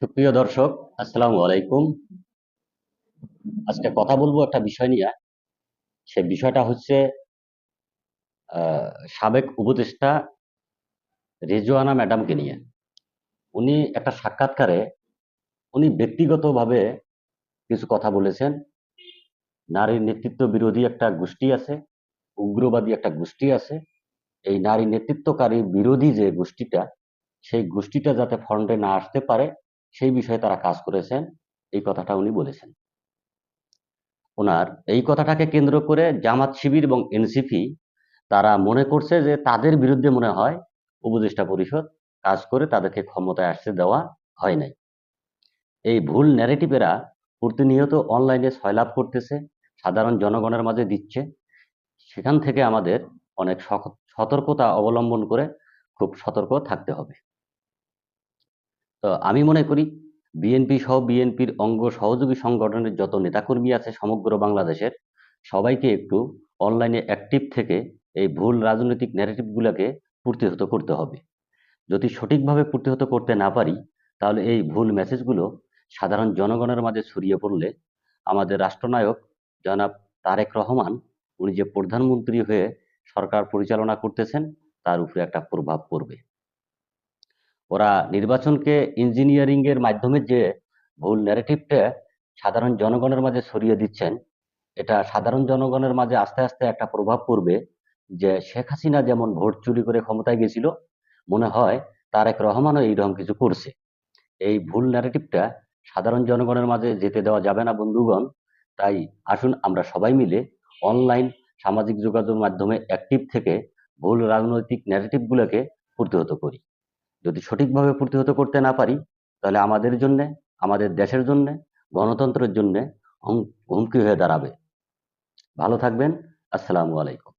সুপ্রিয় দর্শক, আসসালামু আলাইকুম। আজকে কথা বলবো একটা বিষয় নিয়ে। সে বিষয়টা হচ্ছে সাবেক উপদেষ্টা রেজওয়ানা ম্যাডামকে নিয়ে। উনি একটা সাক্ষাৎকারে উনি ব্যক্তিগতভাবে কিছু কথা বলেছেন। নারীর নেতৃত্ব বিরোধী একটা গোষ্ঠী আছে, উগ্রবাদী একটা গোষ্ঠী আছে। এই নারী নেতৃত্বকারী বিরোধী যে গোষ্ঠীটা, সেই গোষ্ঠীটা যাতে ফ্রন্টে না আসতে পারে, সেই বিষয়ে তারা কাজ করেছেন। এই কথাটা উনি বলেছেন। ওনার এই কথাটাকে কেন্দ্র করে জামাত শিবির এবং এনসিপি তারা মনে করছে যে তাদের বিরুদ্ধে মনে হয় উপদেষ্টা পরিষদ কাজ করে তাদেরকে ক্ষমতায় আসতে দেওয়া হয় নাই। এই ভুল ন্যারেটিভেরা প্রতিনিয়ত অনলাইনে সয়লাভ করতেছে, সাধারণ জনগণের মাঝে দিচ্ছে। সেখান থেকে আমাদের অনেক সতর্কতা অবলম্বন করে খুব সতর্ক থাকতে হবে। তো আমি মনে করি বিএনপি সহ বিএনপির অঙ্গ সহযোগী সংগঠনের যত নেতাকর্মী আছে সমগ্র বাংলাদেশের, সবাইকে একটু অনলাইনে অ্যাক্টিভ থেকে এই ভুল রাজনৈতিক ন্যারেটিভগুলোকে প্রতিহত করতে হবে। যদি সঠিকভাবে প্রতিহত করতে না পারি, তাহলে এই ভুল মেসেজগুলো সাধারণ জনগণের মাঝে ছড়িয়ে পড়লে আমাদের রাষ্ট্রনায়ক জনাব তারেক রহমান, উনি যে প্রধানমন্ত্রী হয়ে সরকার পরিচালনা করতেছেন, তার উপরে একটা প্রভাব পড়বে। ওরা নির্বাচনকে ইঞ্জিনিয়ারিং এর মাধ্যমে যে ভুল ন্যারেটিভটা সাধারণ জনগণের মাঝে ছড়িয়ে দিচ্ছেন, এটা সাধারণ জনগণের মাঝে আস্তে আস্তে একটা প্রভাব পড়বে যে শেখ হাসিনা যেমন ভোট চুরি করে ক্ষমতায় গেছিল, মনে হয় তারেক রহমানও এইরকম কিছু করছে। এই ভুল ন্যারেটিভটা সাধারণ জনগণের মাঝে যেতে দেওয়া যাবে না বন্ধুগণ। তাই আসুন আমরা সবাই মিলে অনলাইন সামাজিক যোগাযোগ মাধ্যমে অ্যাক্টিভ থেকে ভুল রাজনৈতিক ন্যারেটিভগুলোকে প্রতিহত করি। যদি সঠিকভাবে প্রতিহত করতে না পারি, তাহলে আমাদের জন্য, আমাদের দেশের জন্য, গণতন্ত্রের জন্য হুমকি হয়ে দাঁড়াবে। ভালো থাকবেন। আসসালামু আলাইকুম।